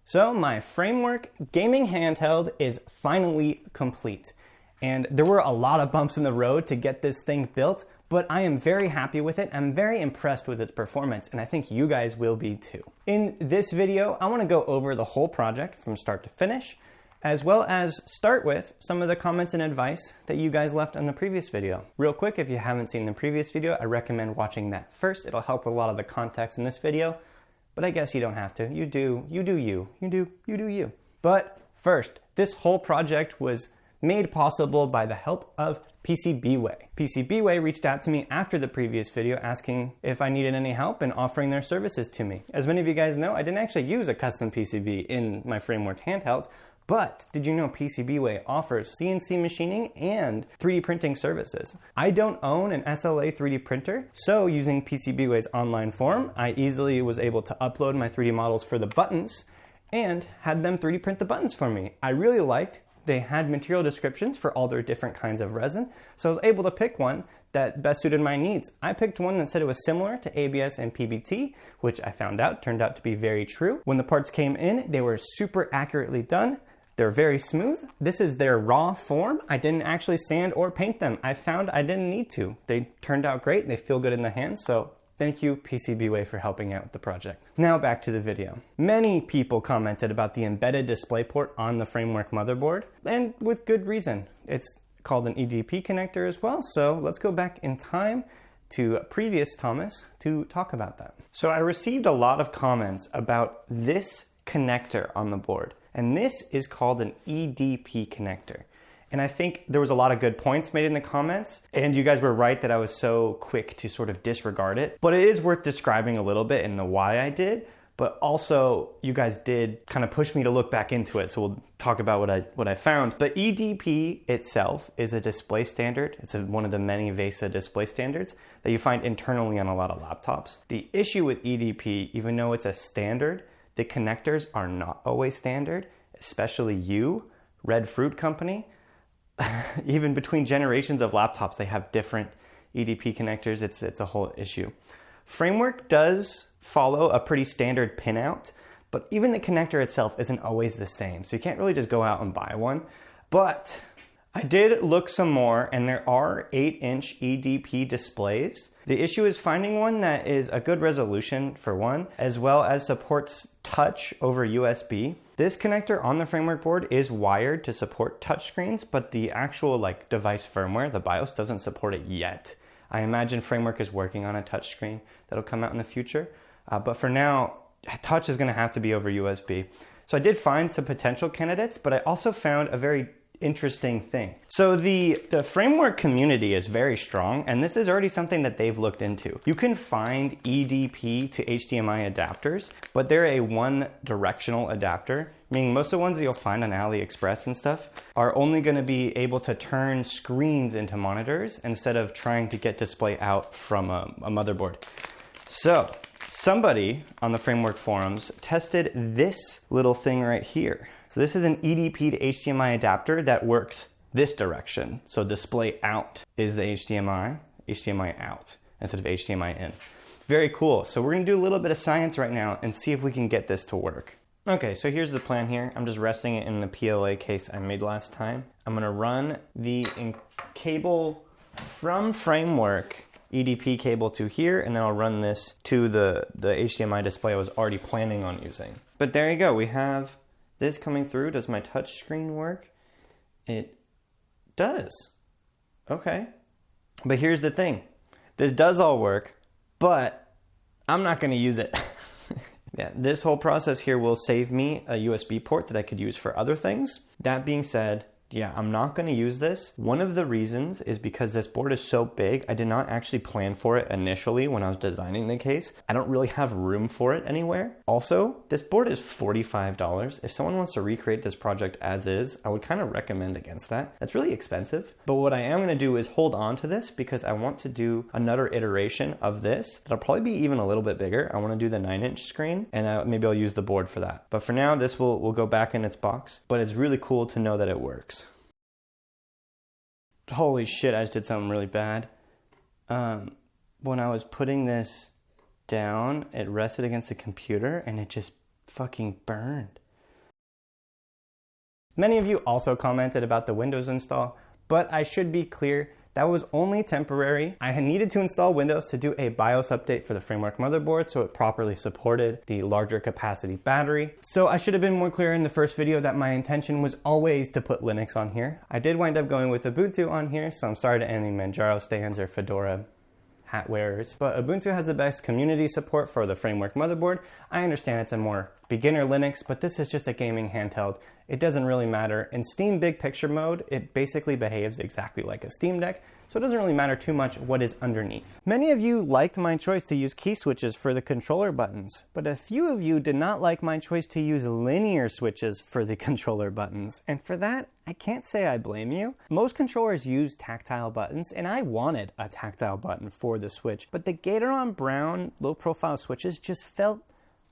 So my framework gaming handheld is finally complete. And there were a lot of bumps in the road to get this thing built, but I am very happy with it. I'm very impressed with its performance, and I think you guys will be too. In this video, I want to go over the whole project from start to finish, as well as start with some of the comments and advice that you guys left in the previous video. Real quick, if you haven't seen the previous video, I recommend watching that first. It'll help with a lot of the context in this video, but I guess you don't have to. You do you. But first, this whole project was made possible by the help of PCBway. PCBway reached out to me after the previous video asking if I needed any help in offering their services to me. As many of you guys know, I didn't actually use a custom PCB in my framework handheld, but did you know PCBway offers CNC machining and 3D printing services? I don't own an SLA 3D printer, so using PCBway's online forum, I easily was able to upload my 3D models for the buttons and had them 3D print the buttons for me. I really liked they had material descriptions for all their different kinds of resin, so I was able to pick one that best suited my needs. I picked one that said it was similar to ABS and PBT, which I found out turned out to be very true. When the parts came in, they were super accurately done. They're very smooth. This is their raw form. I didn't actually sand or paint them. I found I didn't need to. They turned out great and they feel good in the hands, so thank you, PCBway, for helping out with the project. Now back to the video. Many people commented about the embedded DisplayPort on the framework motherboard, and with good reason. It's called an EDP connector as well, so let's go back in time to previous Thomas to talk about that. So I received a lot of comments about this connector on the board, and this is called an EDP connector. And I think there was a lot of good points made in the comments, and you guys were right that I was so quick to sort of disregard it. But it is worth describing a little bit and the why I did, but also you guys did kind of push me to look back into it, so we'll talk about what I found. But EDP itself is a display standard. It's one of the many VESA display standards that you find internally on a lot of laptops. The issue with EDP, even though it's a standard, the connectors are not always standard, especially Red Fruit Company. Even between generations of laptops, they have different EDP connectors. It's a whole issue. Framework does follow a pretty standard pinout, but even the connector itself isn't always the same. So you can't really just go out and buy one. But I did look some more, and there are 8-inch EDP displays. The issue is finding one that is a good resolution for one, as well as supports touch over USB. This connector on the framework board is wired to support touchscreens, but the actual device firmware, the BIOS, doesn't support it yet. I imagine framework is working on a touchscreen that'll come out in the future, but for now, touch is going to have to be over USB. So I did find some potential candidates, but I also found a very interesting thing. So the framework community is very strong, and this is already something that they've looked into. You can find EDP to HDMI adapters, but they're a one-directional adapter, meaning most of the ones that you'll find on AliExpress and stuff are only going to be able to turn screens into monitors instead of trying to get display out from a motherboard. So somebody on the framework forums tested this little thing right here. So this is an EDP to HDMI adapter that works this direction. So display out is the HDMI out instead of HDMI in. Very cool. So we're gonna do a little bit of science right now and see if we can get this to work. Okay, so here's the plan here. I'm just resting it in the PLA case I made last time. I'm gonna run the cable from framework EDP cable to here, and then I'll run this to the HDMI display I was already planning on using. But there you go, we have this coming through. Does my touch screen work? It does. Okay. But here's the thing. This does all work, but I'm not going to use it. Yeah, this whole process here will save me a USB port that I could use for other things. That being said, yeah, I'm not going to use this. One of the reasons is because this board is so big, I did not actually plan for it initially when I was designing the case. I don't really have room for it anywhere. Also, this board is $45. If someone wants to recreate this project as is, I would kind of recommend against that. That's really expensive. But what I am going to do is hold on to this because I want to do another iteration of this that'll probably be even a little bit bigger. I want to do the 9-inch screen, and maybe I'll use the board for that. But for now, this will go back in its box. But it's really cool to know that it works. Holy shit, I just did something really bad. When I was putting this down, it rested against the computer, and it just fucking burned. Many of you also commented about the Windows install, but I should be clear, that was only temporary. I had needed to install Windows to do a BIOS update for the framework motherboard so it properly supported the larger capacity battery. So I should have been more clear in the first video that my intention was always to put Linux on here. I did wind up going with Ubuntu on here, so I'm sorry to any Manjaro stands or Fedora hat wearers. But Ubuntu has the best community support for the framework motherboard. I understand it's a more beginner Linux, but this is just a gaming handheld. It doesn't really matter. In Steam Big Picture mode, it basically behaves exactly like a Steam Deck, so it doesn't really matter too much what is underneath. Many of you liked my choice to use key switches for the controller buttons, but a few of you did not like my choice to use linear switches for the controller buttons. And for that, I can't say I blame you. Most controllers use tactile buttons, and I wanted a tactile button for the Switch, but the Gatoron brown low-profile switches just felt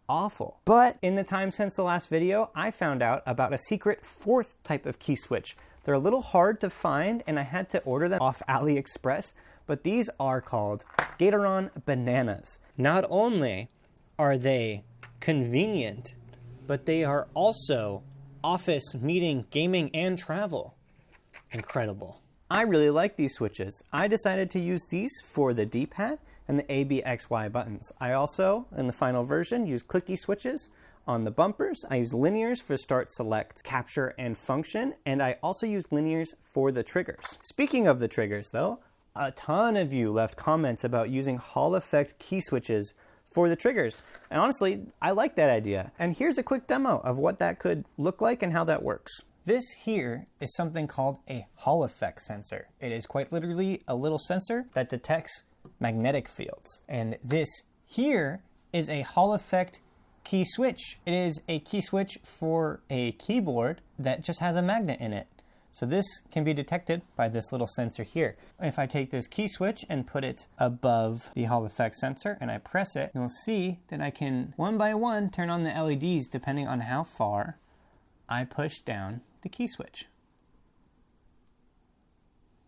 awful. But in the time since the last video, I found out about a secret fourth type of key switch. They're a little hard to find, and I had to order them off AliExpress, but these are called Gatoron Bananas. Not only are they convenient, but they are also office, meeting, gaming, and travel. Incredible. I really like these switches. I decided to use these for the D-pad and the ABXY buttons. I also, in the final version, use clicky switches on the bumpers. I use linears for start, select, capture, and function, and I also use linears for the triggers. Speaking of the triggers though, a ton of you left comments about using Hall effect key switches for the triggers. And honestly, I like that idea. And here's a quick demo of what that could look like and how that works. This here is something called a Hall effect sensor. It is quite literally a little sensor that detects magnetic fields. And this here is a Hall effect key switch. It is a key switch for a keyboard that just has a magnet in it. So this can be detected by this little sensor here. If I take this key switch and put it above the Hall effect sensor and I press it, you'll see that I can one by one turn on the LEDs depending on how far I push down the key switch.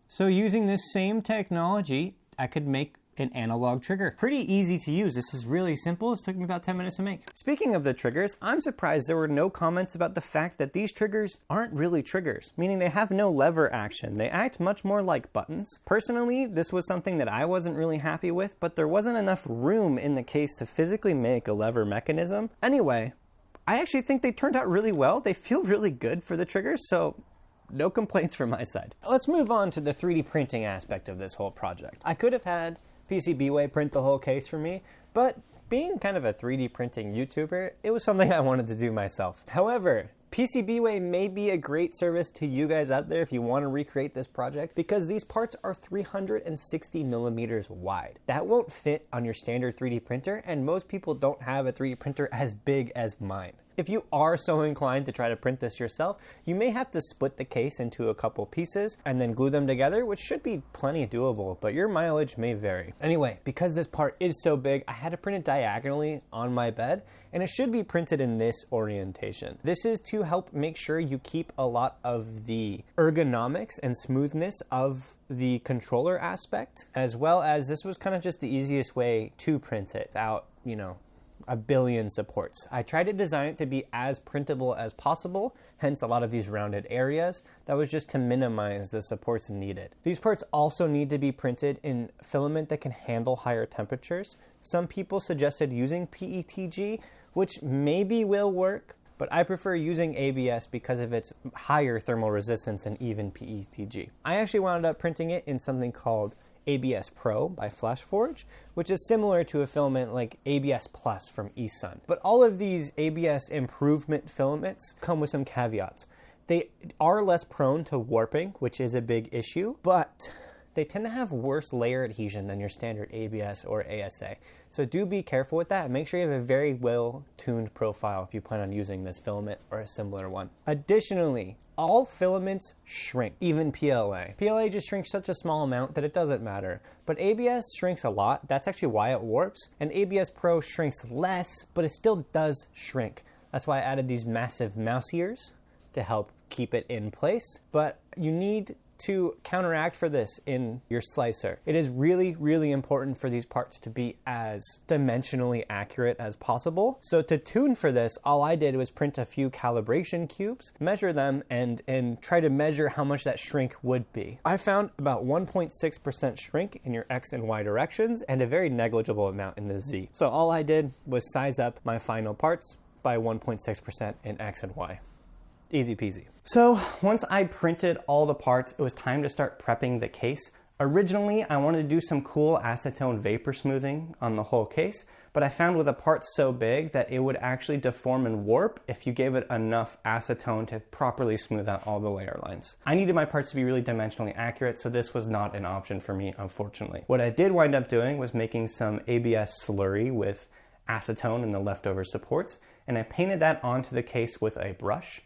So using this same technology, I could make an analog trigger. Pretty easy to use. This is really simple. It took me about 10 minutes to make. Speaking of the triggers, I'm surprised there were no comments about the fact that these triggers aren't really triggers, meaning they have no lever action. They act much more like buttons. Personally, this was something that I wasn't really happy with, but there wasn't enough room in the case to physically make a lever mechanism. Anyway, I actually think they turned out really well. They feel really good for the triggers, so no complaints from my side. Let's move on to the 3D printing aspect of this whole project. I could have had PCBway print the whole case for me, but being kind of a 3D printing YouTuber, it was something I wanted to do myself. However, PCBway may be a great service to you guys out there if you want to recreate this project, because these parts are 360 millimeters wide. That won't fit on your standard 3D printer, and most people don't have a 3D printer as big as mine. If you are so inclined to try to print this yourself, you may have to split the case into a couple pieces and then glue them together, which should be plenty doable, but your mileage may vary. Anyway, because this part is so big, I had to print it diagonally on my bed, and it should be printed in this orientation. This is to help make sure you keep a lot of the ergonomics and smoothness of the controller aspect, as well as this was kind of just the easiest way to print it without, you know, a billion supports. I tried to design it to be as printable as possible, hence a lot of these rounded areas. That was just to minimize the supports needed. These parts also need to be printed in filament that can handle higher temperatures. Some people suggested using PETG, which maybe will work, but I prefer using ABS because of its higher thermal resistance than even PETG. I actually wound up printing it in something called ABS Pro by FlashForge, which is similar to a filament like ABS Plus from eSun. But all of these ABS improvement filaments come with some caveats. They are less prone to warping, which is a big issue, but they tend to have worse layer adhesion than your standard ABS or ASA. So do be careful with that and make sure you have a very well-tuned profile if you plan on using this filament or a similar one. Additionally, all filaments shrink, even PLA. PLA just shrinks such a small amount that it doesn't matter. But ABS shrinks a lot. That's actually why it warps. And ABS Pro shrinks less, but it still does shrink. That's why I added these massive mouse ears to help keep it in place. But you need to counteract for this in your slicer. It is really, really important for these parts to be as dimensionally accurate as possible. So to tune for this, all I did was print a few calibration cubes, measure them, and try to measure how much that shrink would be. I found about 1.6% shrink in your X and Y directions and a very negligible amount in the Z. So all I did was size up my final parts by 1.6% in X and Y. Easy peasy. So once I printed all the parts, it was time to start prepping the case. Originally, I wanted to do some cool acetone vapor smoothing on the whole case, but I found with a part so big that it would actually deform and warp if you gave it enough acetone to properly smooth out all the layer lines. I needed my parts to be really dimensionally accurate, so this was not an option for me, unfortunately. What I did wind up doing was making some ABS slurry with acetone and the leftover supports, and I painted that onto the case with a brush.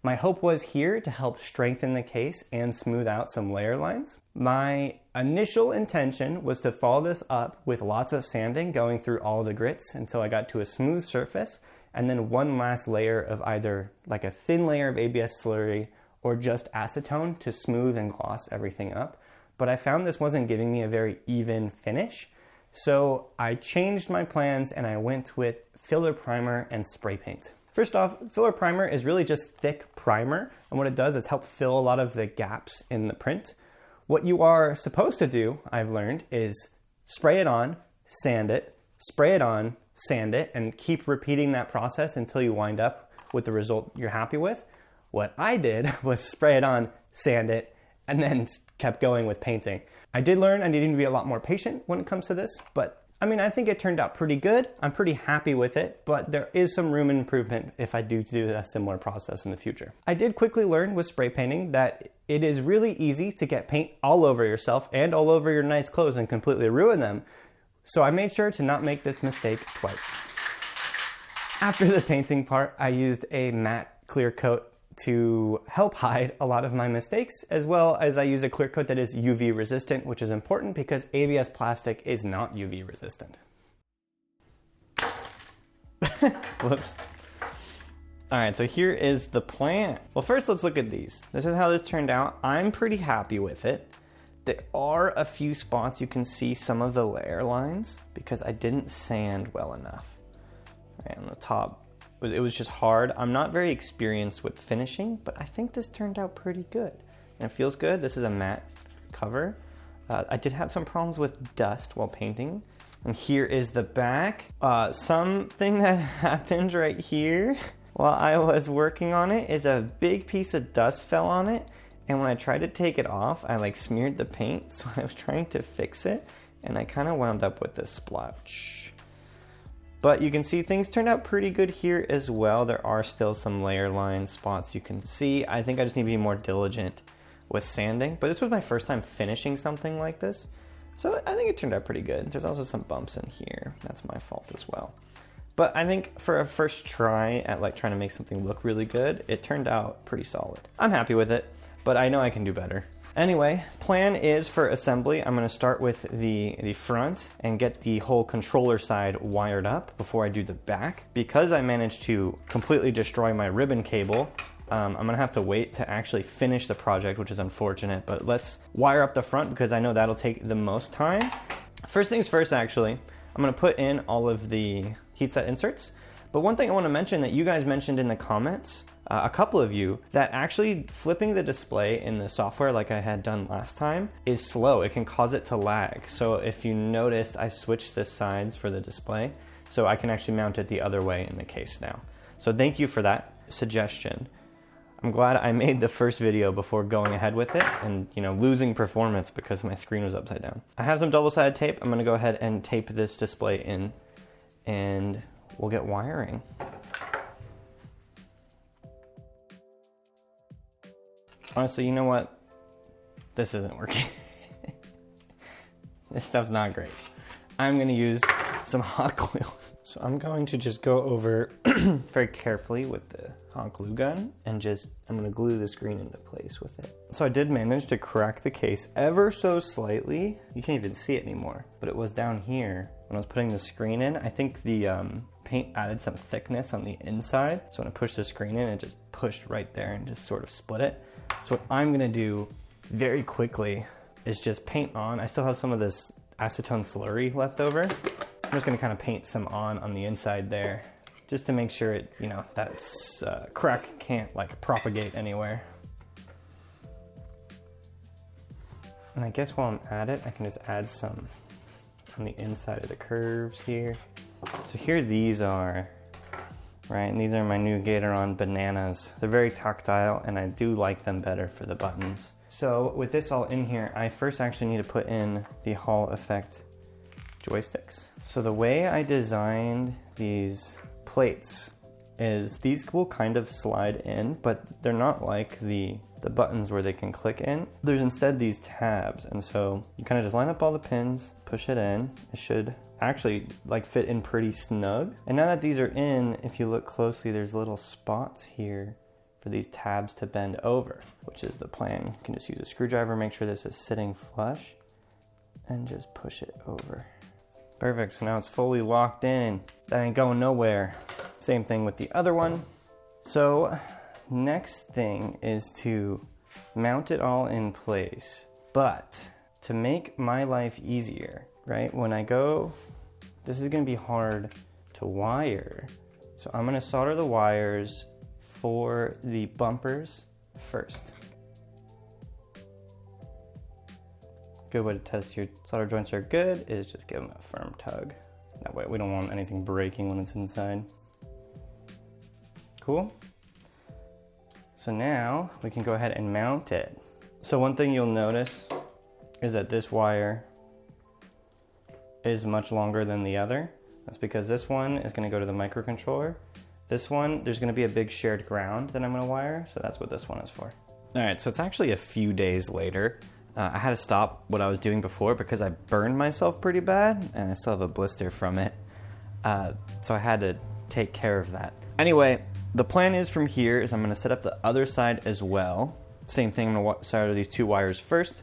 My hope was here to help strengthen the case and smooth out some layer lines. My initial intention was to follow this up with lots of sanding going through all the grits until I got to a smooth surface, and then one last layer of either like a thin layer of ABS slurry or just acetone to smooth and gloss everything up. But I found this wasn't giving me a very even finish, so I changed my plans and I went with filler primer and spray paint. First off, filler primer is really just thick primer, and what it does is help fill a lot of the gaps in the print. What you are supposed to do, I've learned, is spray it on, sand it, spray it on, sand it, and keep repeating that process until you wind up with the result you're happy with. What I did was spray it on, sand it, and then kept going with painting. I did learn I needed to be a lot more patient when it comes to this, but I mean, I think it turned out pretty good. I'm pretty happy with it, but there is some room for improvement if I do a similar process in the future. I did quickly learn with spray painting that it is really easy to get paint all over yourself and all over your nice clothes and completely ruin them. So I made sure to not make this mistake twice. After the painting part, I used a matte clear coat to help hide a lot of my mistakes, as well as I use a clear coat that is UV resistant, which is important because ABS plastic is not UV resistant. Whoops. All right, so here is the plan. Well, first let's look at these. This is how this turned out. I'm pretty happy with it. There are a few spots you can see some of the layer lines because I didn't sand well enough. Right on the top, it was just hard. I'm not very experienced with finishing, but I think this turned out pretty good. And it feels good. This is a matte cover. I did have some problems with dust while painting. And here is the back. Something that happened right here while I was working on it is a big piece of dust fell on it. And when I tried to take it off, I like smeared the paint. So I was trying to fix it and I kind of wound up with this splotch. But you can see things turned out pretty good here as well. There are still some layer line spots you can see. I think I just need to be more diligent with sanding. But this was my first time finishing something like this. So I think it turned out pretty good. There's also some bumps in here. That's my fault as well. But I think for a first try at like trying to make something look really good, it turned out pretty solid. I'm happy with it, but I know I can do better. Anyway, plan is for assembly, I'm gonna start with the front and get the whole controller side wired up before I do the back. Because I managed to completely destroy my ribbon cable, I'm gonna have to wait to actually finish the project, which is unfortunate, but let's wire up the front because I know that'll take the most time. First things first, actually, I'm gonna put in all of the heat set inserts. But one thing I wanna mention that you guys mentioned in the comments, a couple of you, that actually flipping the display in the software like I had done last time is slow. It can cause it to lag. So if you noticed, I switched the sides for the display so I can actually mount it the other way in the case now. So thank you for that suggestion. I'm glad I made the first video before going ahead with it and, you know, losing performance because my screen was upside down. I have some double-sided tape. I'm gonna go ahead and tape this display in and we'll get wiring. Honestly, you know what? This isn't working. This stuff's not great. I'm gonna use some hot glue. So I'm going to just go over very carefully with the hot glue gun and I'm gonna glue the screen into place with it. So I did manage to crack the case ever so slightly. You can't even see it anymore, but it was down here when I was putting the screen in. I think the paint added some thickness on the inside. So when I pushed the screen in, it just pushed right there and just sort of split it. So what I'm gonna do very quickly is just paint on. I still have some of this acetone slurry left over. I'm just gonna kind of paint some on the inside there, just to make sure it, you know, that crack can't like propagate anywhere. And I guess while I'm at it, I can just add some on the inside of the curves here. So here these are, right? And these are my new Gatoron bananas. They're very tactile and I do like them better for the buttons. So with this all in here, I first actually need to put in the Hall effect joysticks. So the way I designed these plates is these will kind of slide in, but they're not like the buttons where they can click in. There's instead these tabs, and so you kind of just line up all the pins, push it in. It should actually like fit in pretty snug. And now that these are in, if you look closely, there's little spots here for these tabs to bend over, which is the plan. You can just use a screwdriver, make sure this is sitting flush, and just push it over. Perfect, so now it's fully locked in. That ain't going nowhere. Same thing with the other one. So next thing is to mount it all in place. But to make my life easier, right? When I go, this is gonna be hard to wire. So I'm gonna solder the wires for the bumpers first. Good way to test your solder joints are good is just give them a firm tug. That way we don't want anything breaking when it's inside. Cool. So now we can go ahead and mount it. So one thing you'll notice is that this wire is much longer than the other. That's because this one is going to go to the microcontroller. This one, there's going to be a big shared ground that I'm going to wire, so that's what this one is for. All right, so it's actually a few days later. I had to stop what I was doing before because I burned myself pretty bad and I still have a blister from it. So I had to take care of that. Anyway, the plan is from here is I'm going to set up the other side as well. Same thing, I'm going to solder these two wires first,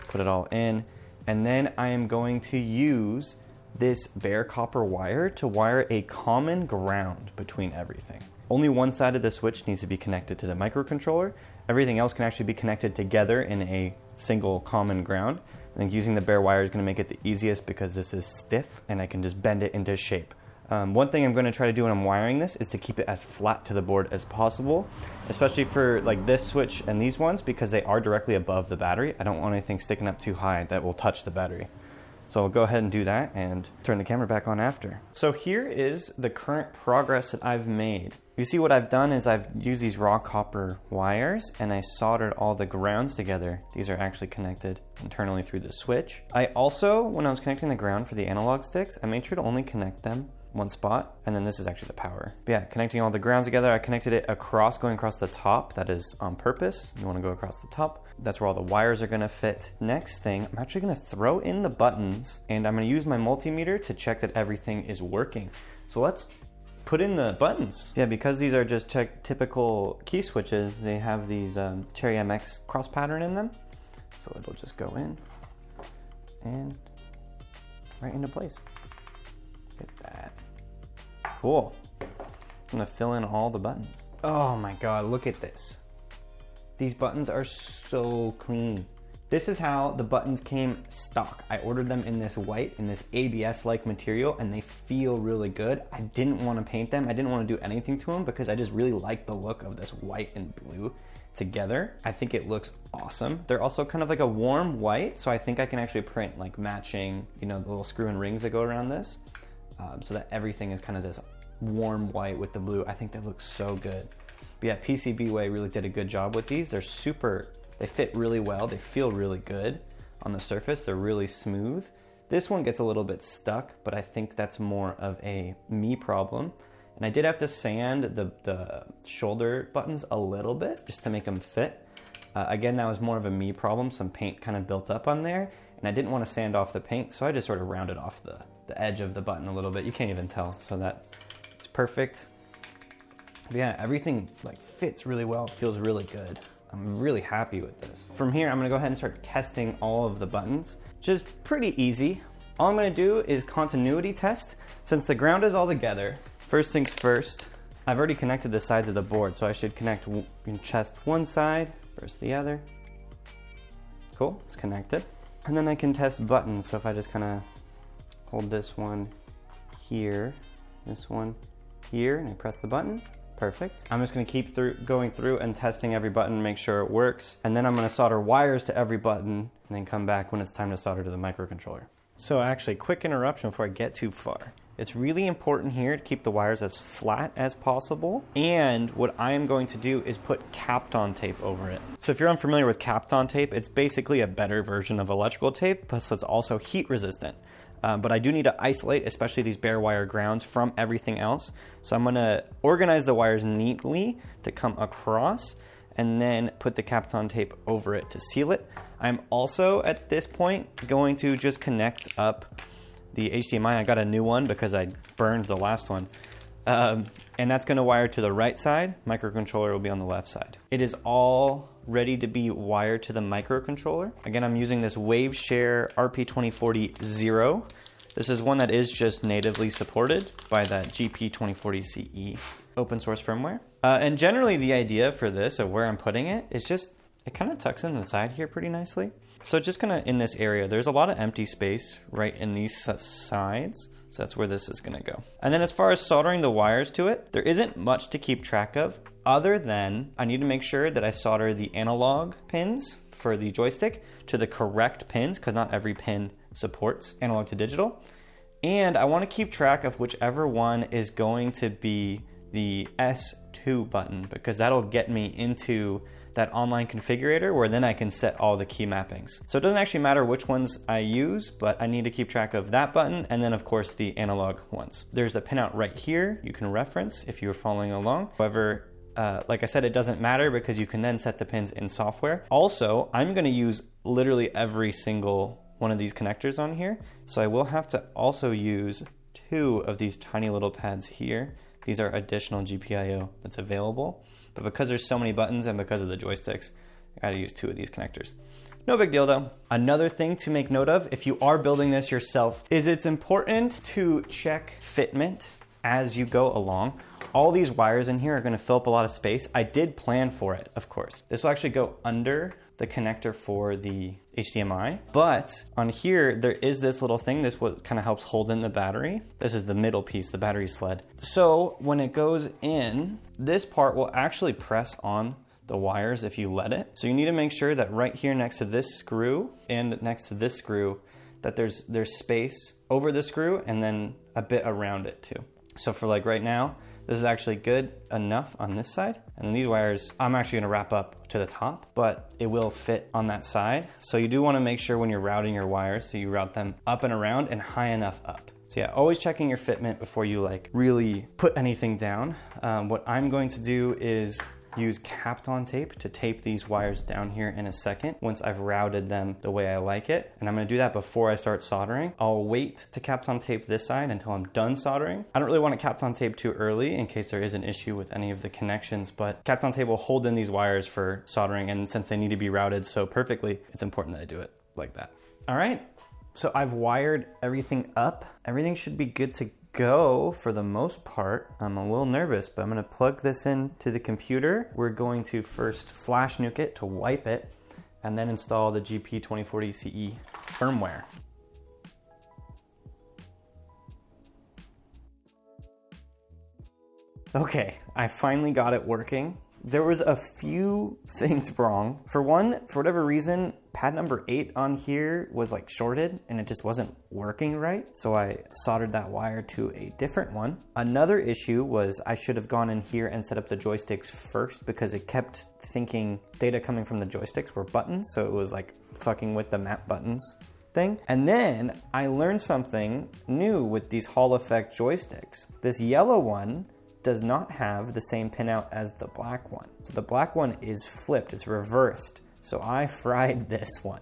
put it all in, and then I am going to use this bare copper wire to wire a common ground between everything. Only one side of the switch needs to be connected to the microcontroller. Everything else can actually be connected together in a single common ground. I think using the bare wire is going to make it the easiest because this is stiff and I can just bend it into shape. One thing I'm going to try to do when I'm wiring this is to keep it as flat to the board as possible, especially for like this switch and these ones because they are directly above the battery. I don't want anything sticking up too high that will touch the battery. So I'll go ahead and do that and turn the camera back on after. So here is the current progress that I've made. You see what I've done is I've used these raw copper wires and I soldered all the grounds together. These are actually connected internally through the switch. I also, when I was connecting the ground for the analog sticks, I made sure to only connect them one spot, and then this is actually the power. But yeah, connecting all the grounds together, I connected it across, going across the top. That is on purpose. You want to go across the top. That's where all the wires are going to fit. Next thing, I'm actually going to throw in the buttons, and I'm going to use my multimeter to check that everything is working. So let's put in the buttons. Yeah, because these are just typical key switches, they have these Cherry MX cross pattern in them. So it'll just go in and right into place. Get that. Cool. I'm gonna fill in all the buttons. Oh my God, look at this. These buttons are so clean. This is how the buttons came stock. I ordered them in this white, in this ABS-like material, and they feel really good. I didn't want to paint them. I didn't want to do anything to them because I just really like the look of this white and blue together. I think it looks awesome. They're also kind of like a warm white, so I think I can actually print like matching, you know, the little screw and rings that go around this. So that everything is kind of this warm white with the blue. I think that looks so good. But yeah, PCBway really did a good job with these. They're super, they fit really well. They feel really good on the surface. They're really smooth. This one gets a little bit stuck, but I think that's more of a me problem. And I did have to sand the shoulder buttons a little bit just to make them fit. Again, that was more of a me problem. Some paint kind of built up on there, and I didn't want to sand off the paint, so I just sort of rounded off the edge of the button a little bit. You can't even tell, so that it's perfect. But yeah, everything like fits really well, feels really good. I'm really happy with this. From here, I'm gonna go ahead and start testing all of the buttons, which is pretty easy. All I'm gonna do is continuity test. Since the ground is all together, first things first, I've already connected the sides of the board, so I should connect chest one side versus the other. Cool, it's connected. And then I can test buttons. So if I just kind of hold this one here, this one here, and I press the button, perfect. I'm just gonna keep going through and testing every button, make sure it works. And then I'm gonna solder wires to every button and then come back when it's time to solder to the microcontroller. So actually, quick interruption before I get too far. It's really important here to keep the wires as flat as possible. And what I am going to do is put Kapton tape over it. So if you're unfamiliar with Kapton tape, it's basically a better version of electrical tape, plus it's also heat resistant. But I do need to isolate, especially these bare wire grounds, from everything else. So I'm gonna organize the wires neatly to come across and then put the Kapton tape over it to seal it. I'm also, at this point, going to just connect up the HDMI. I got a new one because I burned the last one. And that's gonna wire to the right side. Microcontroller will be on the left side. It is all ready to be wired to the microcontroller. Again, I'm using this WaveShare RP2040-0. This is one that is just natively supported by that GP2040CE open source firmware. And generally the idea for this, of where I'm putting it, is just, it kind of tucks into the side here pretty nicely. So just kind of in this area, there's a lot of empty space right in these sides. So that's where this is gonna go. And then as far as soldering the wires to it, there isn't much to keep track of other than I need to make sure that I solder the analog pins for the joystick to the correct pins, because not every pin supports analog to digital. And I wanna keep track of whichever one is going to be the S2 button, because that'll get me into that online configurator where then I can set all the key mappings. So it doesn't actually matter which ones I use, but I need to keep track of that button and then of course the analog ones. There's the pinout right here you can reference if you were following along. However, like I said, it doesn't matter because you can then set the pins in software. Also, I'm gonna use literally every single one of these connectors on here. So I will have to also use 2 of these tiny little pads here. These are additional GPIO that's available. But because there's so many buttons and because of the joysticks, I gotta use 2 of these connectors. No big deal though. Another thing to make note of if you are building this yourself is it's important to check fitment as you go along. All these wires in here are gonna fill up a lot of space. I did plan for it, of course. This will actually go under the connector for the HDMI, but on here, there is this little thing. This what kind of helps hold in the battery. This is the middle piece, the battery sled. So when it goes in, this part will actually press on the wires if you let it. So you need to make sure that right here next to this screw and next to this screw, that there's space over the screw and then a bit around it too. So for like right now, this is actually good enough on this side. And then these wires, I'm actually gonna wrap up to the top, but it will fit on that side. So you do wanna make sure when you're routing your wires, so you route them up and around and high enough up. So yeah, always checking your fitment before you like really put anything down. What I'm going to do is use Kapton tape to tape these wires down here in a second once I've routed them the way I like it. And I'm gonna do that before I start soldering. I'll wait to Kapton tape this side until I'm done soldering. I don't really want to Kapton tape too early in case there is an issue with any of the connections, but Kapton tape will hold in these wires for soldering, and since they need to be routed so perfectly, it's important that I do it like that. All right, so I've wired everything up. Everything should be good to go for the most part. I'm a little nervous, but I'm gonna plug this in to the computer. We're going to first flash nuke it to wipe it, and then install the GP2040CE firmware. Okay, I finally got it working. There was a few things wrong. For one, for whatever reason, pad number 8 on here was like shorted and it just wasn't working right. So I soldered that wire to a different one. Another issue was I should have gone in here and set up the joysticks first because it kept thinking data coming from the joysticks were buttons. So it was like fucking with the map buttons thing. And then I learned something new with these Hall effect joysticks. This yellow one does not have the same pinout as the black one. So the black one is flipped, it's reversed. So I fried this one.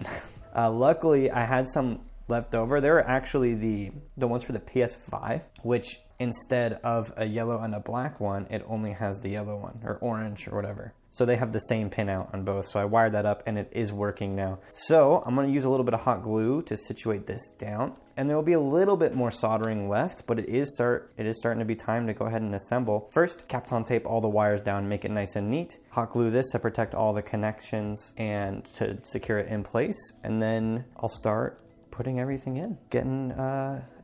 Luckily, I had some left over. They're actually the ones for the PS5, which instead of a yellow and a black one, it only has the yellow one, or orange or whatever. So they have the same pin out on both. So I wired that up and it is working now. So I'm gonna use a little bit of hot glue to situate this down. And there will be a little bit more soldering left, but it is starting to be time to go ahead and assemble. First, Kapton tape all the wires down, make it nice and neat. Hot glue this to protect all the connections and to secure it in place. And then I'll start putting everything in, getting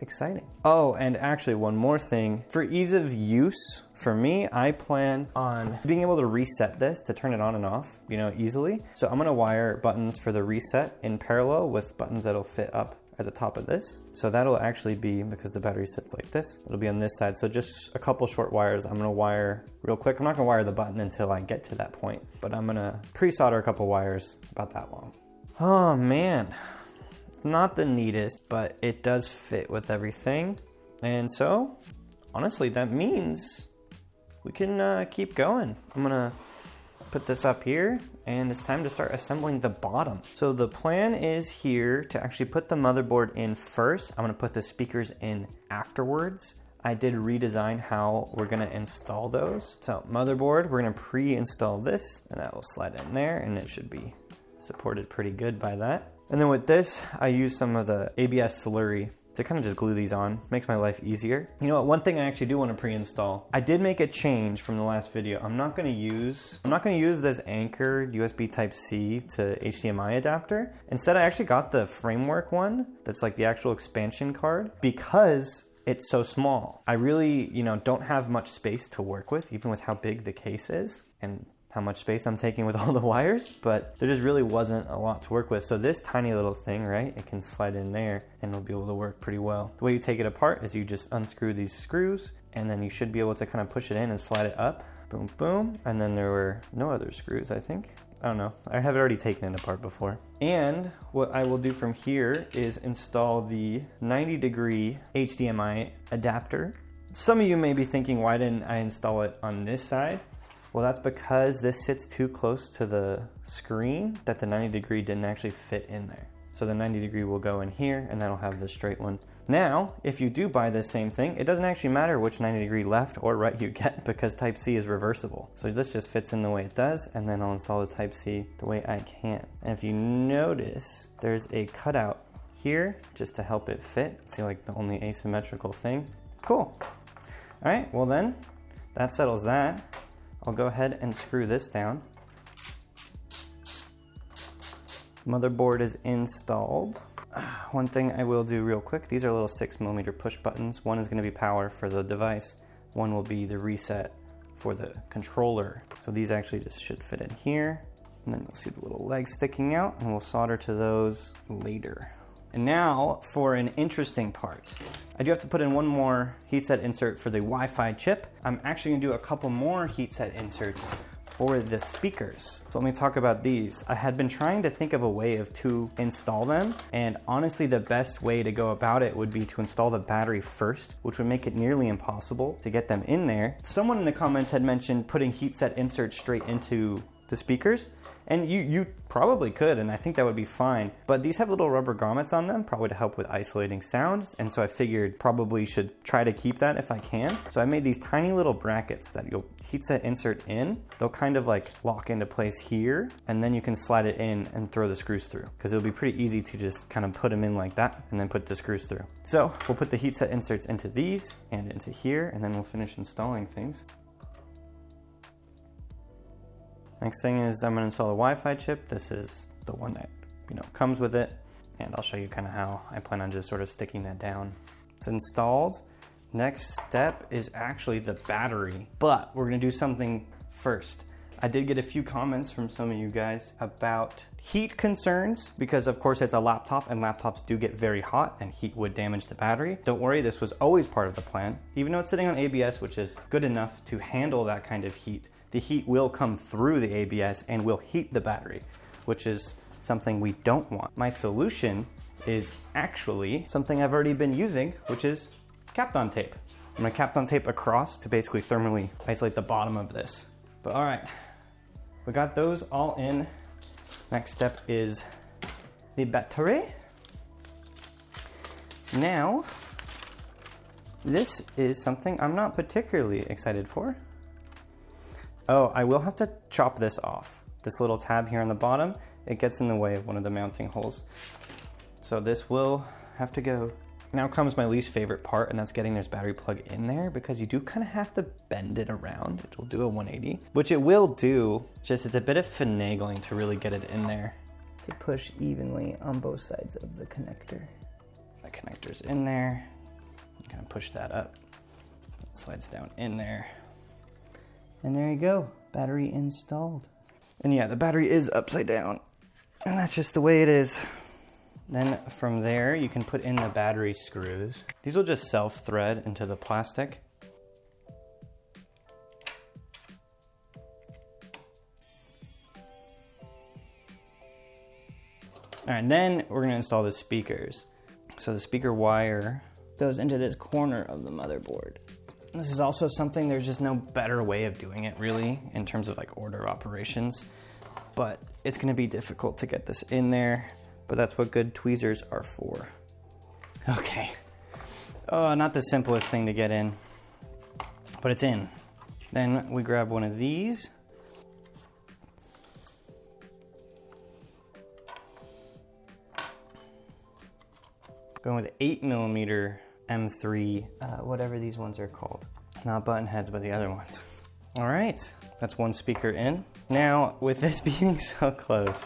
exciting. Oh, and actually one more thing. For ease of use, for me, I plan on being able to reset this to turn it on and off, you know, easily. So I'm gonna wire buttons for the reset in parallel with buttons that'll fit up at the top of this. So that'll actually be, because the battery sits like this, it'll be on this side. So just a couple short wires I'm gonna wire real quick. I'm not gonna wire the button until I get to that point, but I'm gonna pre-solder a couple wires about that long. Oh man. Not the neatest, but it does fit with everything. And so, honestly, that means we can keep going. I'm gonna put this up here, and it's time to start assembling the bottom. So the plan is here to actually put the motherboard in first. I'm gonna put the speakers in afterwards. I did redesign how we're gonna install those. So motherboard, we're gonna pre-install this, and that will slide in there, and it should be supported pretty good by that. And then with this, I use some of the ABS slurry to kind of just glue these on. Makes my life easier. You know what, one thing I actually do want to pre-install. I did make a change from the last video. I'm not gonna use this Anchor USB Type-C to HDMI adapter. Instead, I actually got the framework one that's like the actual expansion card because it's so small. I really, you know, don't have much space to work with, even with how big the case is and how much space I'm taking with all the wires, but there just really wasn't a lot to work with. So this tiny little thing, right, it can slide in there and it'll be able to work pretty well. The way you take it apart is you just unscrew these screws and then you should be able to kind of push it in and slide it up. Boom, boom. And then there were no other screws, I think. I don't know. I have already taken it apart before. And what I will do from here is install the 90-degree HDMI adapter. Some of you may be thinking, why didn't I install it on this side? Well, that's because this sits too close to the screen that the 90-degree didn't actually fit in there. So the 90-degree will go in here and that'll have the straight one. Now, if you do buy this same thing, it doesn't actually matter which 90-degree left or right you get because Type-C is reversible. So this just fits in the way it does, and then I'll install the Type-C the way I can. And if you notice, there's a cutout here just to help it fit. It's like the only asymmetrical thing. Cool. All right, well then, that settles that. I'll go ahead and screw this down. Motherboard is installed. One thing I will do real quick, these are little 6mm push buttons. One is going to be power for the device. One will be the reset for the controller. So these actually just should fit in here. And then you'll see the little legs sticking out, and we'll solder to those later. And now for an interesting part. I do have to put in one more heatset insert for the Wi-Fi chip. I'm actually gonna do a couple more heatset inserts for the speakers. So let me talk about these. I had been trying to think of a way to install them, and honestly the best way to go about it would be to install the battery first, which would make it nearly impossible to get them in there. Someone in the comments had mentioned putting heatset inserts straight into the speakers, and you probably could, and I think that would be fine. But these have little rubber grommets on them, probably to help with isolating sounds, and so I figured probably should try to keep that if I can. So I made these tiny little brackets that you'll heatset insert in. They'll kind of like lock into place here, and then you can slide it in and throw the screws through, because it'll be pretty easy to just kind of put them in like that and then put the screws through. So we'll put the heatset inserts into these and into here, and then we'll finish installing things. Next thing is I'm going to install the Wi-Fi chip. This is the one that, you know, comes with it, and I'll show you kind of how I plan on just sort of sticking that down. It's installed. Next step is actually the battery, but we're going to do something first. I did get a few comments from some of you guys about heat concerns, because of course it's a laptop and laptops do get very hot and heat would damage the battery. Don't worry, this was always part of the plan. Even though it's sitting on ABS, which is good enough to handle that kind of heat, the heat will come through the ABS and will heat the battery, which is something we don't want. My solution is actually something I've already been using, which is Kapton tape. I'm gonna Kapton tape across to basically thermally isolate the bottom of this. But all right, we got those all in. Next step is the battery. Now, this is something I'm not particularly excited for. Oh, I will have to chop this off. This little tab here on the bottom, it gets in the way of one of the mounting holes. So this will have to go. Now comes my least favorite part, and that's getting this battery plug in there, because you do kind of have to bend it around. It will do a 180, which it will do, just it's a bit of finagling to really get it in there. To push evenly on both sides of the connector. The connector's in there. Kind of push that up. It slides down in there. And there you go, battery installed. And yeah, the battery is upside down, and that's just the way it is. Then from there, you can put in the battery screws. These will just self-thread into the plastic. All right, then we're gonna install the speakers. So the speaker wire goes into this corner of the motherboard. This is also something, there's just no better way of doing it really in terms of like order operations, but it's gonna be difficult to get this in there, but that's what good tweezers are for. Okay. Oh, not the simplest thing to get in, but it's in. Then we grab one of these. Going with 8mm M3, whatever these ones are called. Not button heads, but the other ones. All right, that's one speaker in. Now, with this being so close,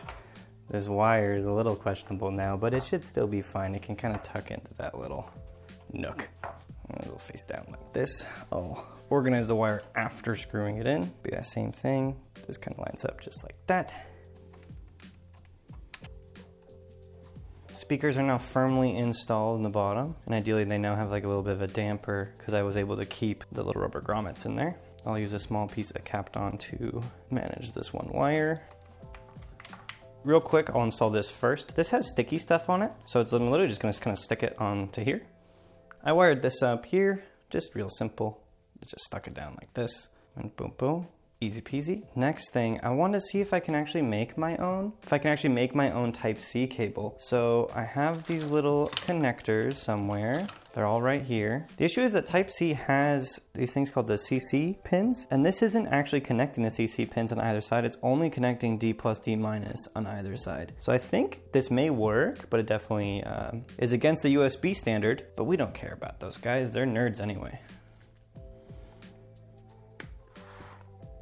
this wire is a little questionable now, but it should still be fine. It can kind of tuck into that little nook. It'll face down like this. I'll organize the wire after screwing it in. Be that same thing. This kind of lines up just like that. Speakers are now firmly installed in the bottom, and ideally they now have like a little bit of a damper because I was able to keep the little rubber grommets in there. I'll use a small piece of Kapton to manage this one wire. Real quick, I'll install this first. This has sticky stuff on it, so I'm literally just gonna kind of stick it onto here. I wired this up here, just real simple. Just stuck it down like this, and boom, boom. Easy peasy. Next thing, I want to see if I can actually make my own. If I can actually make my own Type-C cable. So I have these little connectors somewhere. They're all right here. The issue is that Type-C has these things called the CC pins, and this isn't actually connecting the CC pins on either side. It's only connecting D plus D minus on either side. So I think this may work, but it definitely is against the USB standard, but we don't care about those guys. They're nerds anyway.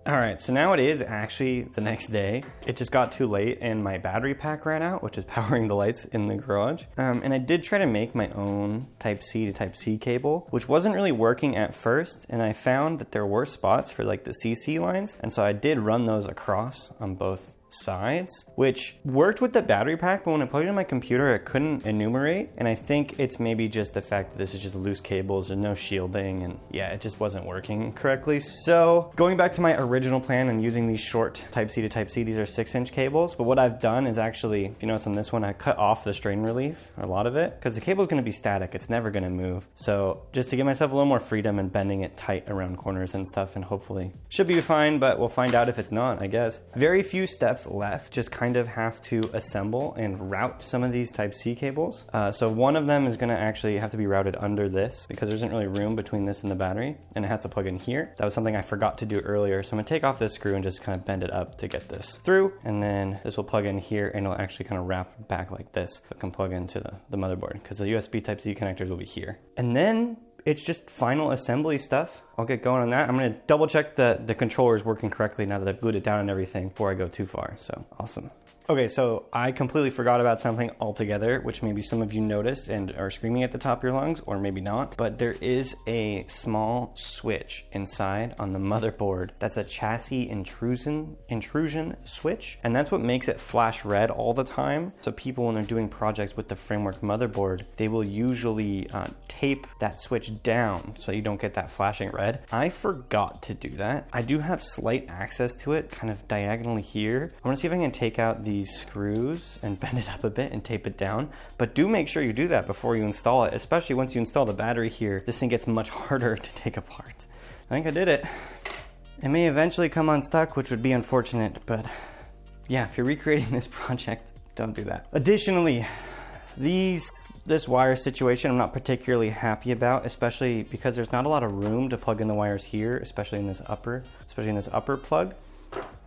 All right, so now it is actually the next day. It just got too late and my battery pack ran out, which is powering the lights in the garage. And I did try to make my own Type-C to Type-C cable, which wasn't really working at first. And I found that there were spots for like the CC lines. And so I did run those across on both sides, which worked with the battery pack, but when I plugged it in my computer, I couldn't enumerate. And I think it's maybe just the fact that this is just loose cables and no shielding, and yeah, it just wasn't working correctly. So going back to my original plan and using these short Type-C to Type-C, these are 6-inch cables, but what I've done is actually, if you notice on this one, I cut off the strain relief, or a lot of it, because the cable is going to be static, it's never going to move. So just to give myself a little more freedom and bending it tight around corners and stuff, and hopefully should be fine, but we'll find out if it's not, I guess. Very few steps left, just kind of have to assemble and route some of these Type-C cables. So one of them is going to actually have to be routed under this because there isn't really room between this and the battery, and it has to plug in here. That was something I forgot to do earlier, so I'm going to take off this screw and just kind of bend it up to get this through, and then this will plug in here and it'll actually kind of wrap back like this so it can plug into the motherboard, because the USB Type-C connectors will be here. And then it's just final assembly stuff. I'll get going on that. I'm gonna double check the controller is working correctly now that I've glued it down and everything before I go too far, so awesome. Okay, so I completely forgot about something altogether, which maybe some of you noticed and are screaming at the top of your lungs, or maybe not, but there is a small switch inside on the motherboard that's a chassis intrusion switch, and that's what makes it flash red all the time. So people, when they're doing projects with the Framework motherboard, they will usually tape that switch down so you don't get that flashing red. I forgot to do that. I do have slight access to it, kind of diagonally here. I want to see if I can take out these screws and bend it up a bit and tape it down, but do make sure you do that before you install it, especially once you install the battery here. This thing gets much harder to take apart. I think I did it. It may eventually come unstuck, which would be unfortunate, but yeah, if you're recreating this project, don't do that. Additionally, This wire situation I'm not particularly happy about, especially because there's not a lot of room to plug in the wires here, especially in this upper plug.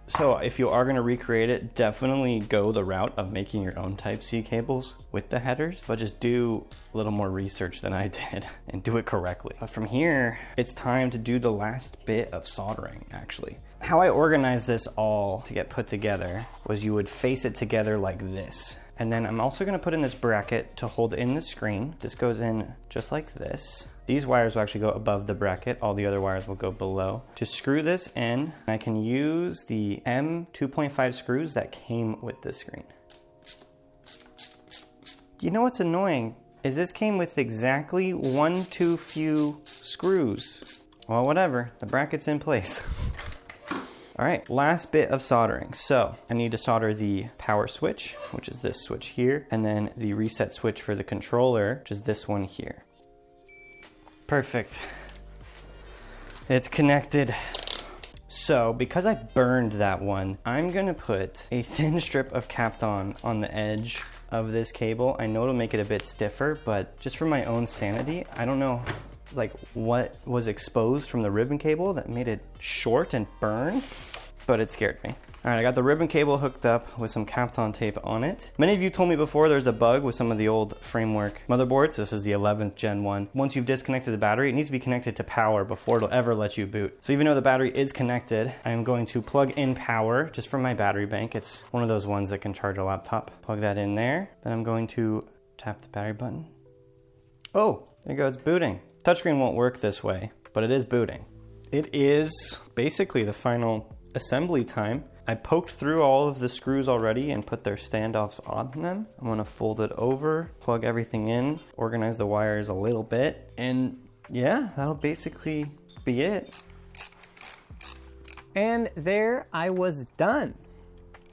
So if you are going to recreate it, definitely go the route of making your own Type-C cables with the headers, but just do a little more research than I did and do it correctly. But from here, it's time to do the last bit of soldering, actually. How I organized this all to get put together was you would face it together like this. And then I'm also going to put in this bracket to hold in the screen. This goes in just like this. These wires will actually go above the bracket. All the other wires will go below. To screw this in, I can use the M 2.5 screws that came with this screen. You know what's annoying? Is this came with exactly one too few screws. Well, whatever, the bracket's in place. All right, last bit of soldering. So I need to solder the power switch, which is this switch here, and then the reset switch for the controller, which is this one here. Perfect. It's connected. So because I burned that one, I'm gonna put a thin strip of Kapton on the edge of this cable. I know it'll make it a bit stiffer, but just for my own sanity, I don't know like what was exposed from the ribbon cable that made it short and burn, but it scared me. All right, I got the ribbon cable hooked up with some Kapton tape on it. Many of you told me before there's a bug with some of the old framework motherboards. This is the 11th Gen 1. Once you've disconnected the battery, it needs to be connected to power before it'll ever let you boot. So even though the battery is connected, I'm going to plug in power just from my battery bank. It's one of those ones that can charge a laptop. Plug that in there. Then I'm going to tap the battery button. Oh, there you go, it's booting. Touchscreen won't work this way, but it is booting. It is basically the final assembly time. I poked through all of the screws already and put their standoffs on them. I'm gonna fold it over, plug everything in, organize the wires a little bit, and yeah, that'll basically be it. And there I was done.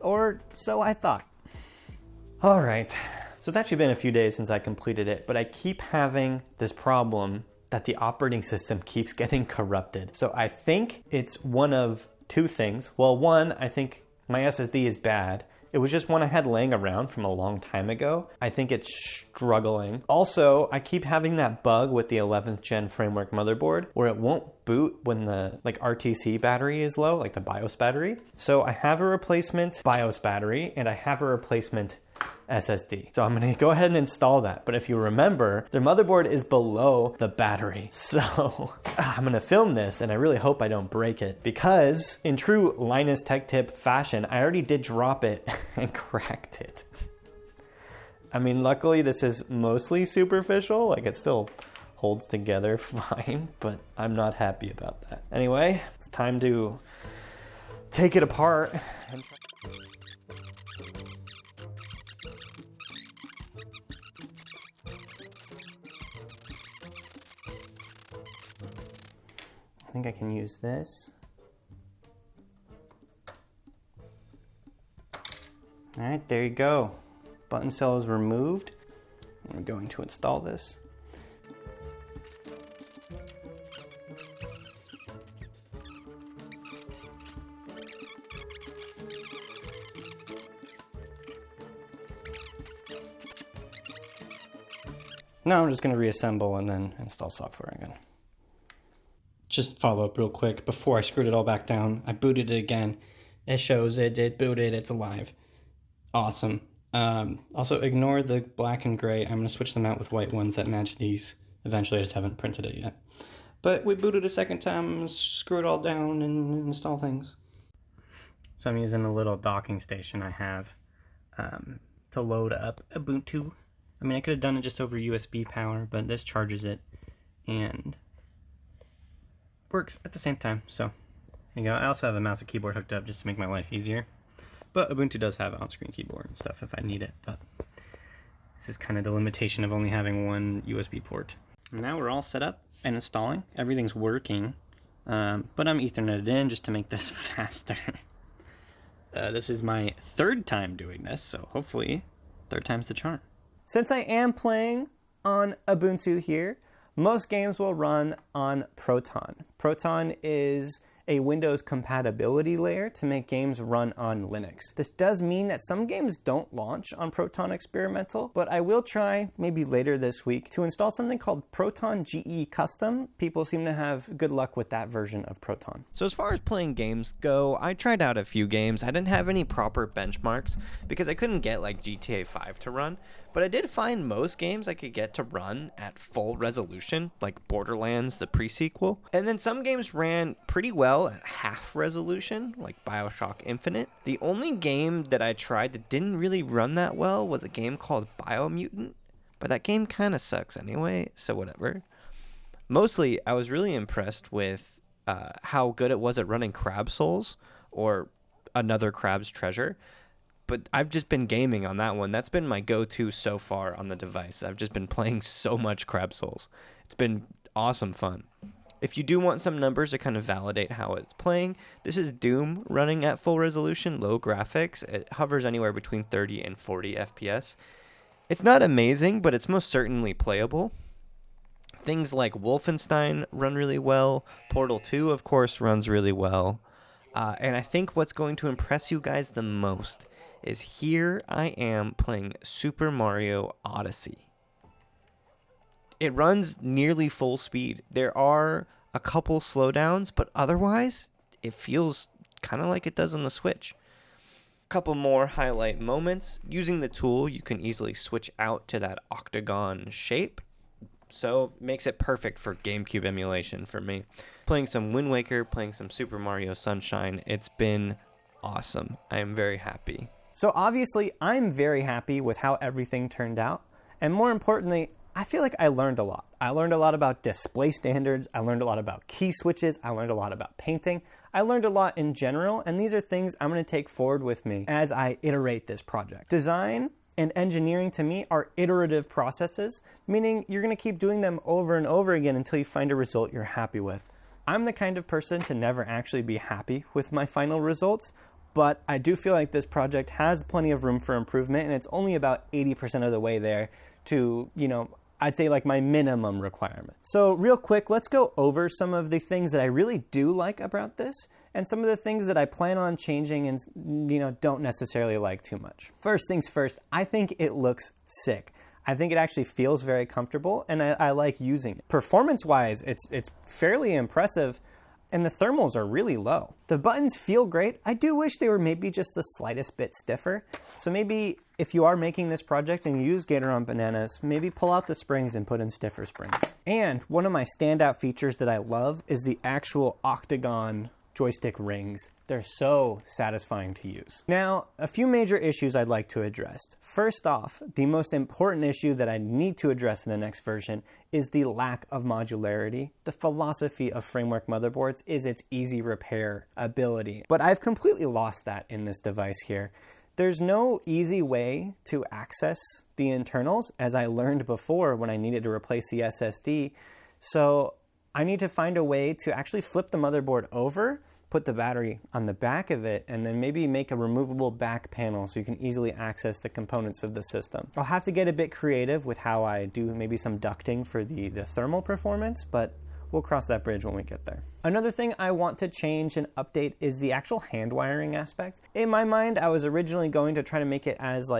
Or so I thought. All right, so it's actually been a few days since I completed it, but I keep having this problem that the operating system keeps getting corrupted. So I think it's one of two things. Well, one, I think my SSD is bad. It was just one I had laying around from a long time ago. I think it's struggling. Also, I keep having that bug with the 11th Gen framework motherboard where it won't boot when the RTC battery is low, like the BIOS battery. So I have a replacement BIOS battery and I have a replacement SSD. So I'm gonna go ahead and install that. But if you remember, their motherboard is below the battery. So I'm gonna film this and I really hope I don't break it because in true Linus Tech Tip fashion, I already did drop it and cracked it. I mean, luckily this is mostly superficial. Like it still holds together fine, but I'm not happy about that. Anyway, it's time to take it apart. I think I can use this. All right, there you go. Button cell is removed. I'm going to install this. Now I'm just going to reassemble and then install software again. Just follow up real quick. Before I screwed it all back down, I booted it again. It shows it booted, it's alive. Awesome. Also ignore the black and gray. I'm gonna switch them out with white ones that match these. Eventually, I just haven't printed it yet. But we booted a second time, I'm gonna screw it all down and install things. So I'm using a little docking station I have to load up Ubuntu. I mean, I could have done it just over USB power, but this charges it and works at the same time. So there you go. I also have a mouse and keyboard hooked up just to make my life easier. But Ubuntu does have on-screen keyboard and stuff if I need it. But this is kind of the limitation of only having one USB port. Now we're all set up and installing. Everything's working. But I'm Etherneted in just to make this faster. This is my third time doing this, so hopefully third time's the charm. Since I am playing on Ubuntu here, most games will run on Proton. Proton is a Windows compatibility layer to make games run on Linux. This does mean that some games don't launch on Proton Experimental, but I will try, maybe later this week, to install something called Proton GE Custom. People seem to have good luck with that version of Proton. So as far as playing games go, I tried out a few games. I didn't have any proper benchmarks because I couldn't get like GTA 5 to run, but I did find most games I could get to run at full resolution, like Borderlands, the pre-sequel. And then some games ran pretty well at half resolution, like BioShock Infinite. The only game that I tried that didn't really run that well was a game called Biomutant, but that game kind of sucks anyway, so whatever. Mostly, I was really impressed with how good it was at running Crab Souls, or Another Crab's Treasure. But I've just been gaming on that one. That's been my go-to so far on the device. I've just been playing so much Crab Souls. It's been awesome fun. If you do want some numbers to kind of validate how it's playing, this is Doom running at full resolution, low graphics. It hovers anywhere between 30 and 40 FPS. It's not amazing, but it's most certainly playable. Things like Wolfenstein run really well. Portal 2, of course, runs really well. And I think what's going to impress you guys the most is here I am playing Super Mario Odyssey. It runs nearly full speed. There are a couple slowdowns, but otherwise, it feels kind of like it does on the Switch. Couple more highlight moments. Using the tool, you can easily switch out to that octagon shape. So it makes it perfect for GameCube emulation for me. Playing some Wind Waker, playing some Super Mario Sunshine. It's been awesome. I am very happy. So obviously, I'm very happy with how everything turned out. And more importantly, I feel like I learned a lot. I learned a lot about display standards. I learned a lot about key switches. I learned a lot about painting. I learned a lot in general, and these are things I'm going to take forward with me as I iterate this project. Design and engineering to me are iterative processes, meaning you're going to keep doing them over and over again until you find a result you're happy with. I'm the kind of person to never actually be happy with my final results, but I do feel like this project has plenty of room for improvement, and it's only about 80% of the way there to, I'd say like my minimum requirement. So real quick, let's go over some of the things that I really do like about this and some of the things that I plan on changing and, don't necessarily like too much. First things first, I think it looks sick. I think it actually feels very comfortable, and I like using it. Performance-wise, it's fairly impressive, and the thermals are really low. The buttons feel great. I do wish they were maybe just the slightest bit stiffer. So maybe if you are making this project and you use Gator on Bananas, maybe pull out the springs and put in stiffer springs. And one of my standout features that I love is the actual octagon joystick rings. They're so satisfying to use. Now, a few major issues I'd like to address. First off, the most important issue that I need to address in the next version is the lack of modularity. The philosophy of Framework motherboards is its easy repair ability, but I've completely lost that in this device here. There's no easy way to access the internals, as I learned before when I needed to replace the SSD. So I need to find a way to actually flip the motherboard over, put the battery on the back of it, and then maybe make a removable back panel so you can easily access the components of the system. I'll have to get a bit creative with how I do maybe some ducting for the thermal performance, but we'll cross that bridge when we get there. Another thing I want to change and update is the actual hand wiring aspect. In my mind, I was originally going to try to make it as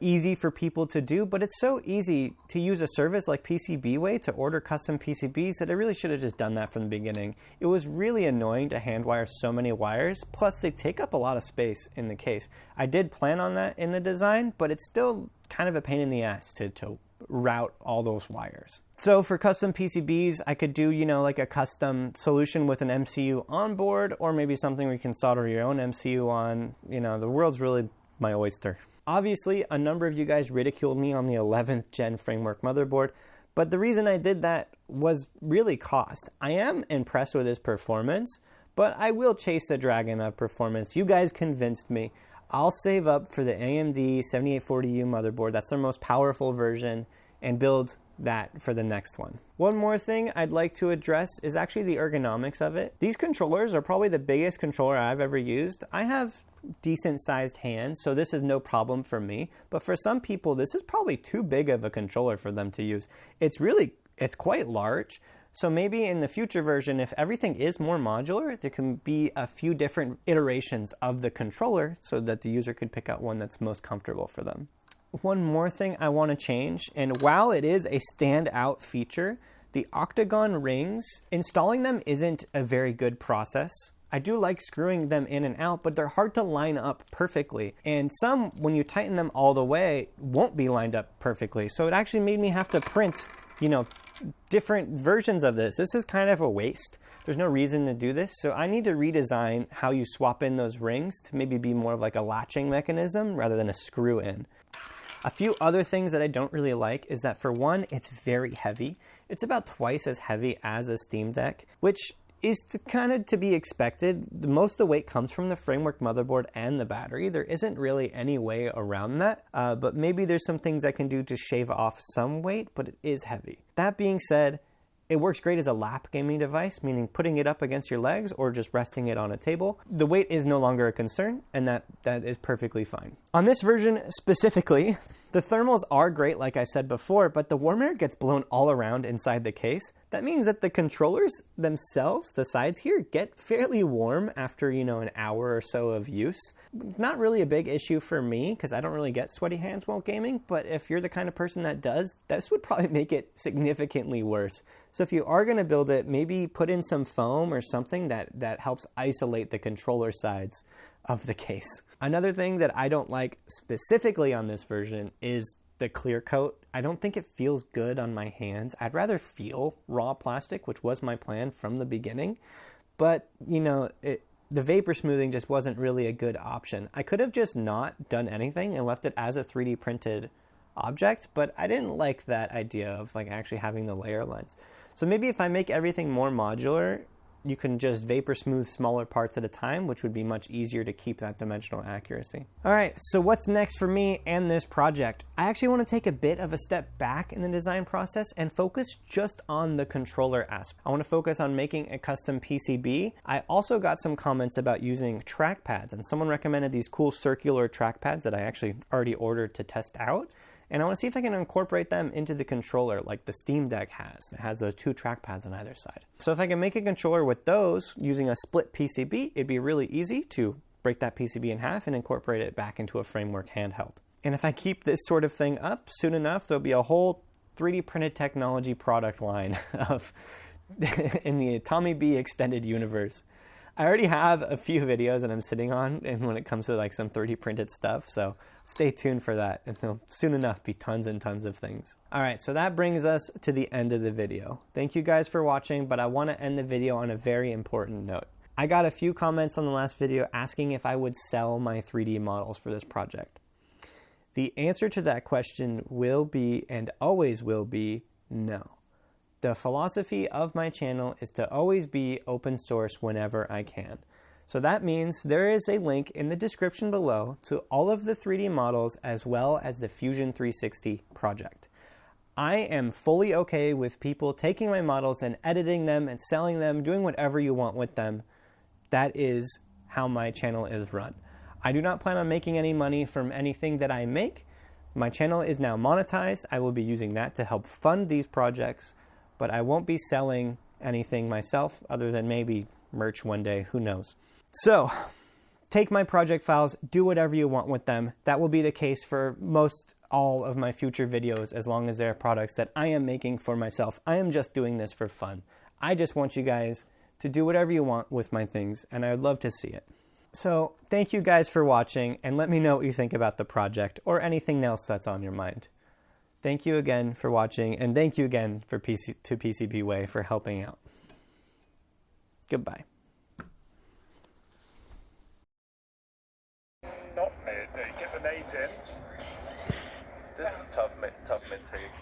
easy for people to do, but it's so easy to use a service like PCBway to order custom PCBs that I really should have just done that from the beginning. It was really annoying to hand wire so many wires, plus they take up a lot of space in the case. I did plan on that in the design, but it's still kind of a pain in the ass to route all those wires. So for custom PCBs, I could do, like a custom solution with an MCU on board, or maybe something where you can solder your own MCU on. The world's really my oyster. Obviously, a number of you guys ridiculed me on the 11th gen Framework motherboard, but the reason I did that was really cost. I am impressed with its performance, but I will chase the dragon of performance. You guys convinced me. I'll save up for the AMD 7840U motherboard. That's their most powerful version, and build that for the next one. One more thing I'd like to address is actually the ergonomics of it. These controllers are probably the biggest controller I've ever used. I have decent sized hands, so this is no problem for me. But for some people, this is probably too big of a controller for them to use. It's quite large. So maybe in the future version, if everything is more modular, there can be a few different iterations of the controller so that the user could pick out one that's most comfortable for them. One more thing I want to change, and while it is a standout feature, the octagon rings, installing them isn't a very good process. I do like screwing them in and out, but they're hard to line up perfectly. And some, when you tighten them all the way, won't be lined up perfectly. So it actually made me have to print, different versions of this. This is kind of a waste. There's no reason to do this. So I need to redesign how you swap in those rings to maybe be more of like a latching mechanism rather than a screw in. A few other things that I don't really like is that, for one, it's very heavy. It's about twice as heavy as a Steamdeck, which is kind of to be expected. Most of the weight comes from the framework motherboard and the battery. There isn't really any way around that, but maybe there's some things I can do to shave off some weight, but it is heavy. That being said, it works great as a lap gaming device, meaning putting it up against your legs or just resting it on a table. The weight is no longer a concern, and that is perfectly fine. On this version specifically, the thermals are great, like I said before, but the warm air gets blown all around inside the case. That means that the controllers themselves, the sides here, get fairly warm after, an hour or so of use. Not really a big issue for me, because I don't really get sweaty hands while gaming, but if you're the kind of person that does, this would probably make it significantly worse. So if you are going to build it, maybe put in some foam or something that helps isolate the controller sides of the case. Another thing that I don't like specifically on this version is the clear coat. I don't think it feels good on my hands. I'd rather feel raw plastic, which was my plan from the beginning. But, the vapor smoothing just wasn't really a good option. I could have just not done anything and left it as a 3D printed object, but I didn't like that idea of actually having the layer lines. So maybe if I make everything more modular, you can just vapor smooth smaller parts at a time, which would be much easier to keep that dimensional accuracy. All right, so what's next for me and this project? I actually want to take a bit of a step back in the design process and focus just on the controller aspect. I want to focus on making a custom PCB. I also got some comments about using trackpads, and someone recommended these cool circular trackpads that I actually already ordered to test out. And I want to see if I can incorporate them into the controller like the Steamdeck has. It has those 2 trackpads on either side. So if I can make a controller with those using a split PCB, it'd be really easy to break that PCB in half and incorporate it back into a framework handheld. And if I keep this sort of thing up, soon enough, there'll be a whole 3D printed technology product line in the Tommy B extended universe. I already have a few videos that I'm sitting on, and when it comes to some 3D printed stuff, so stay tuned for that, and there'll soon enough be tons and tons of things. All right, so that brings us to the end of the video. Thank you guys for watching, but I want to end the video on a very important note. I got a few comments on the last video asking if I would sell my 3D models for this project. The answer to that question will be, and always will be, no. The philosophy of my channel is to always be open source whenever I can. So that means there is a link in the description below to all of the 3D models as well as the Fusion 360 project. I am fully okay with people taking my models and editing them and selling them, doing whatever you want with them. That is how my channel is run. I do not plan on making any money from anything that I make. My channel is now monetized. I will be using that to help fund these projects. But I won't be selling anything myself other than maybe merch one day, who knows. So, take my project files, do whatever you want with them. That will be the case for most all of my future videos as long as they're products that I am making for myself. I am just doing this for fun. I just want you guys to do whatever you want with my things, and I would love to see it. So, thank you guys for watching, and let me know what you think about the project or anything else that's on your mind. Thank you again for watching, and thank you again to PCBway for helping out. Goodbye. Not mid, get the nades in. This is tough mid take.